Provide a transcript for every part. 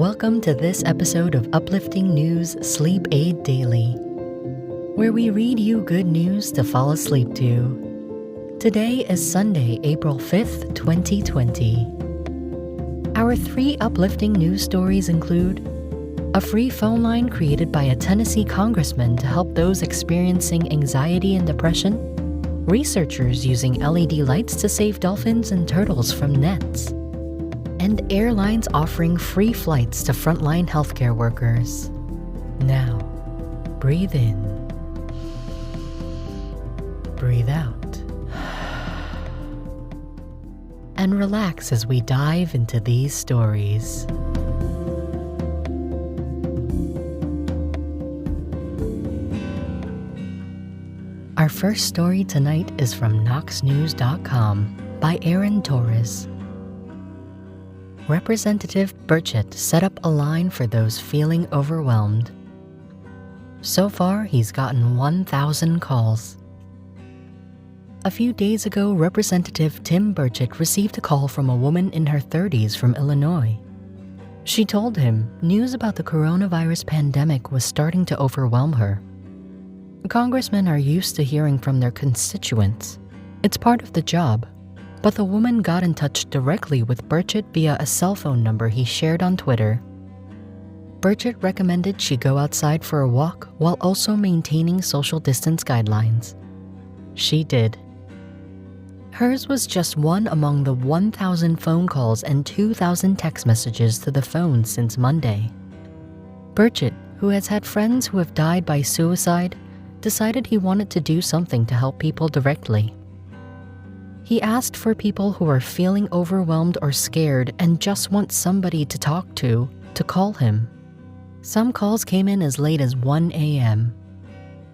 Welcome to this episode of Uplifting News Sleep Aid Daily, where we read you good news to fall asleep to. Today is Sunday, April 5th, 2020. Our 3 uplifting news stories include a free phone line created by a Tennessee Congressman to help those experiencing anxiety and depression, researchers using LED lights to save dolphins and turtles from nets, and airlines offering free flights to frontline healthcare workers. Now, breathe in. Breathe out. And relax as we dive into these stories. Our first story tonight is from knoxnews.com by Aaron Torres. Representative Burchett set up a line for those feeling overwhelmed. So far, he's gotten 1,000 calls. A few days ago, Representative Tim Burchett received a call from a woman in her 30s from Illinois. She told him news about the coronavirus pandemic was starting to overwhelm her. Congressmen are used to hearing from their constituents. It's part of the job. But the woman got in touch directly with Burchett via a cell phone number he shared on Twitter. Burchett recommended she go outside for a walk while also maintaining social distance guidelines. She did. Hers was just one among the 1,000 phone calls and 2,000 text messages to the phone since Monday. Burchett, who has had friends who have died by suicide, decided he wanted to do something to help people directly. He asked for people who are feeling overwhelmed or scared and just want somebody to talk to call him. Some calls came in as late as 1 a.m.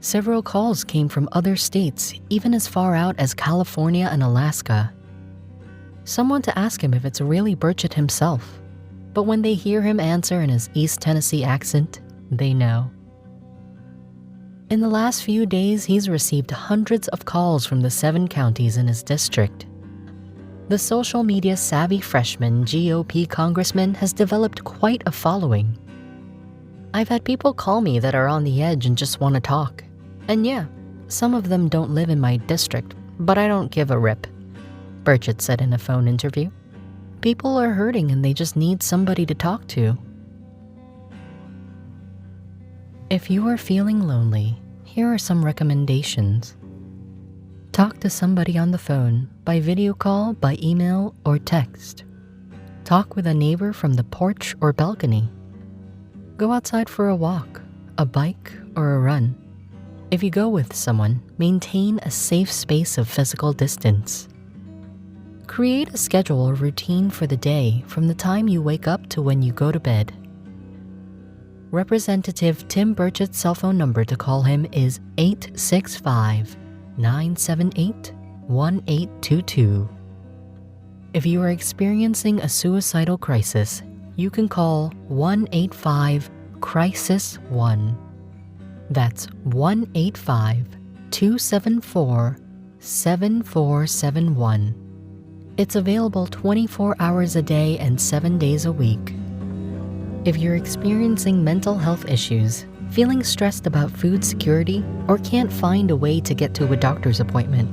Several calls came from other states, even as far out as California and Alaska. Some want to ask him if it's really Burchett himself, but when they hear him answer in his East Tennessee accent, they know. In the last few days, he's received hundreds of calls from the 7 counties in his district. The social media savvy freshman GOP congressman has developed quite a following. I've had people call me that are on the edge and just want to talk. And yeah, some of them don't live in my district, but I don't give a rip, Burchett said in a phone interview. People are hurting and they just need somebody to talk to. If you are feeling lonely, here are some recommendations. Talk to somebody on the phone, by video call, by email, or text. Talk with a neighbor from the porch or balcony. Go outside for a walk, a bike, or a run. If you go with someone, maintain a safe space of physical distance. Create a schedule or routine for the day from the time you wake up to when you go to bed. Representative Tim Burchett's cell phone number to call him is 865-978-1822. If you are experiencing a suicidal crisis, you can call 185-CRISIS-1. That's 185-274-7471. It's available 24 hours a day and 7 days a week. If you're experiencing mental health issues, feeling stressed about food security, or can't find a way to get to a doctor's appointment,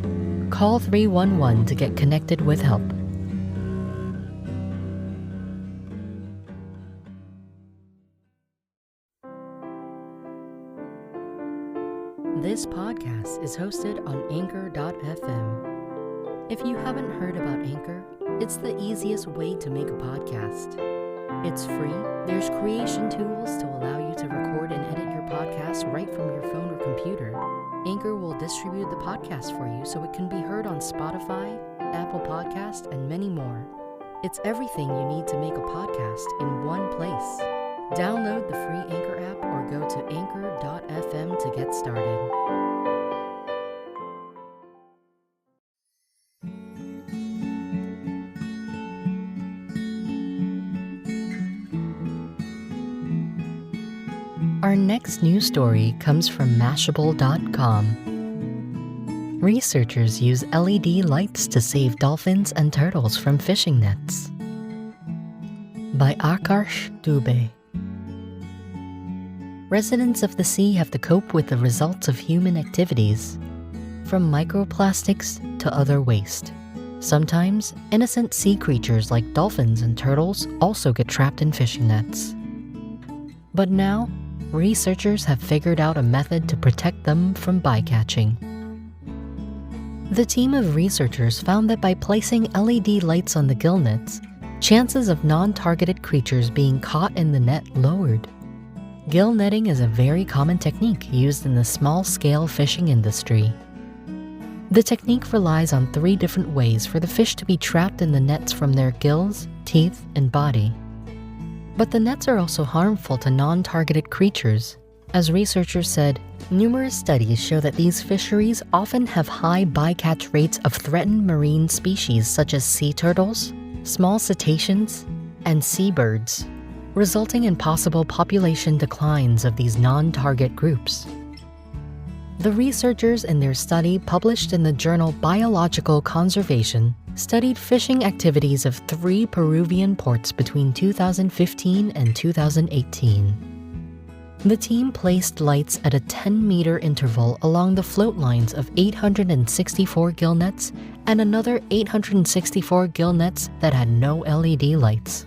call 311 to get connected with help. This podcast is hosted on Anchor.fm. If you haven't heard about Anchor, it's the easiest way to make a podcast. It's free. There's creation tools to allow you to record and edit your podcast right from your phone or computer. Anchor will distribute the podcast for you so it can be heard on Spotify, Apple Podcasts, and many more. It's everything you need to make a podcast in one place. Download the free Anchor app or go to Anchor.fm to get started. Our next news story comes from Mashable.com. Researchers use LED lights to save dolphins and turtles from fishing nets. by Akarsh Dubey. Residents of the sea have to cope with the results of human activities, from microplastics to other waste. Sometimes, innocent sea creatures like dolphins and turtles also get trapped in fishing nets. But now, researchers have figured out a method to protect them from bycatching. The team of researchers found that by placing LED lights on the gill nets, chances of non-targeted creatures being caught in the net lowered. Gill netting is a very common technique used in the small-scale fishing industry. The technique relies on 3 different ways for the fish to be trapped in the nets from their gills, teeth, and body. But the nets are also harmful to non-targeted creatures. As researchers said, numerous studies show that these fisheries often have high bycatch rates of threatened marine species such as sea turtles, small cetaceans, and seabirds, resulting in possible population declines of these non-target groups. The researchers in their study, published in the journal Biological Conservation, studied fishing activities of 3 Peruvian ports between 2015 and 2018. The team placed lights at a 10-meter interval along the float lines of 864 gill nets and another 864 gill nets that had no LED lights.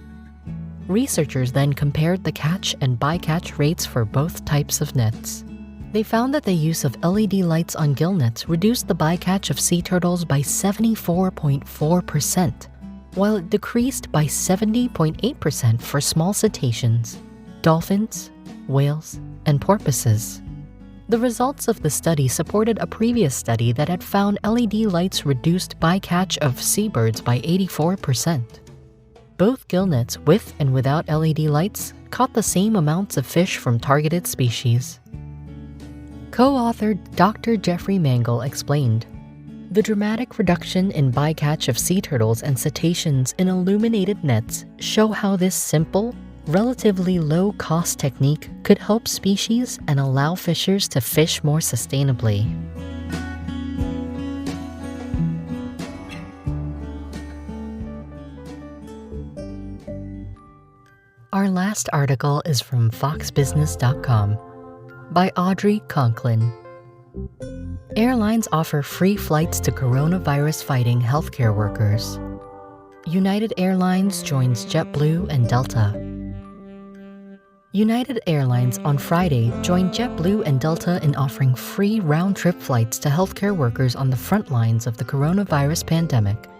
Researchers then compared the catch and bycatch rates for both types of nets. They found that the use of LED lights on gill nets reduced the bycatch of sea turtles by 74.4%, while it decreased by 70.8% for small cetaceans, dolphins, whales, and porpoises. The results of the study supported a previous study that had found LED lights reduced bycatch of seabirds by 84%. Both gill nets with and without LED lights caught the same amounts of fish from targeted species. Co-author Dr. Jeffrey Mangle explained, "The dramatic reduction in bycatch of sea turtles and cetaceans in illuminated nets show how this simple, relatively low-cost technique could help species and allow fishers to fish more sustainably." Our last article is from foxbusiness.com. By Audrey Conklin. Airlines offer free flights to coronavirus-fighting healthcare workers. United Airlines joins JetBlue and Delta. United Airlines on Friday joined JetBlue and Delta in offering free round-trip flights to healthcare workers on the front lines of the coronavirus pandemic.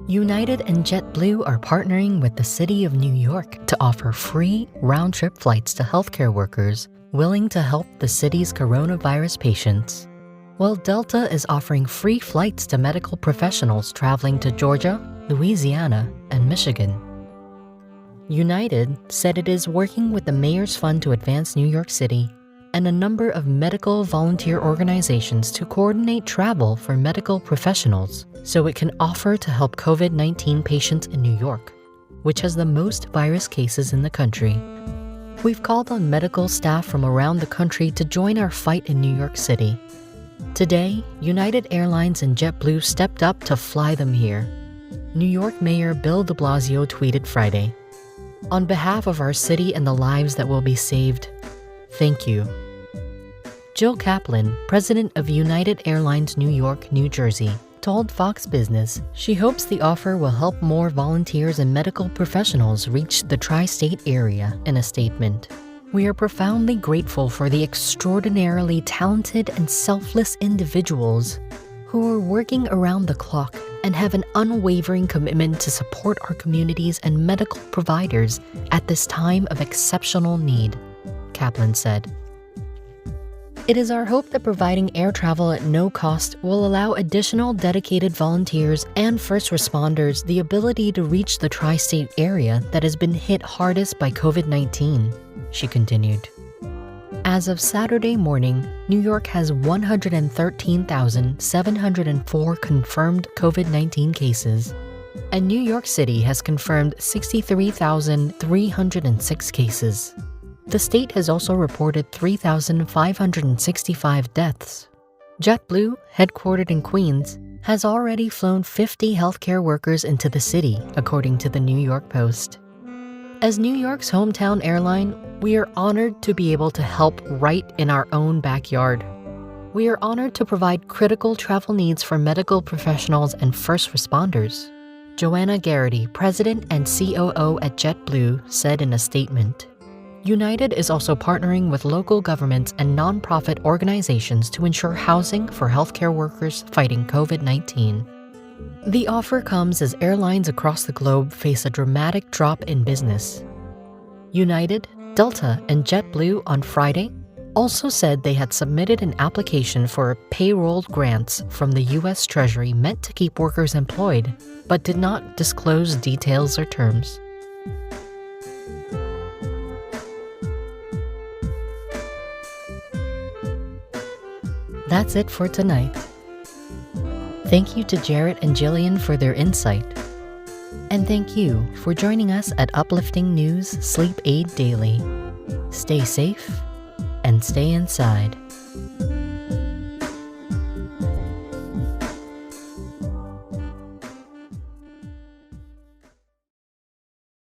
United and JetBlue are partnering with the City of New York to offer free round-trip flights to healthcare workers willing to help the city's coronavirus patients, while Delta is offering free flights to medical professionals traveling to Georgia, Louisiana, and Michigan. United said it is working with the Mayor's Fund to Advance New York City and a number of medical volunteer organizations to coordinate travel for medical professionals so it can offer to help COVID-19 patients in New York, which has the most virus cases in the country. We've called on medical staff from around the country to join our fight in New York City. Today, United Airlines and JetBlue stepped up to fly them here. New York Mayor Bill de Blasio tweeted Friday, "On behalf of our city and the lives that will be saved, thank you." Jill Kaplan, president of United Airlines New York, New Jersey, told Fox Business she hopes the offer will help more volunteers and medical professionals reach the tri-state area in a statement. "We are profoundly grateful for the extraordinarily talented and selfless individuals who are working around the clock and have an unwavering commitment to support our communities and medical providers at this time of exceptional need," Kaplan said. "It is our hope that providing air travel at no cost will allow additional dedicated volunteers and first responders the ability to reach the tri-state area that has been hit hardest by COVID-19, she continued. As of Saturday morning, New York has 113,704 confirmed COVID-19 cases, and New York City has confirmed 63,306 cases. The state has also reported 3,565 deaths. JetBlue, headquartered in Queens, has already flown 50 healthcare workers into the city, according to the New York Post. As New York's hometown airline, we are honored to be able to help right in our own backyard. We are honored to provide critical travel needs for medical professionals and first responders. Joanna Garrity, president and COO at JetBlue, said in a statement. United is also partnering with local governments and nonprofit organizations to ensure housing for healthcare workers fighting COVID-19. The offer comes as airlines across the globe face a dramatic drop in business. United, Delta, and JetBlue on Friday also said they had submitted an application for payroll grants from the U.S. Treasury meant to keep workers employed, but did not disclose details or terms. That's it for tonight. Thank you to Jarrett and Jillian for their insight. And thank you for joining us at Uplifting News Sleep Aid Daily. Stay safe and stay inside.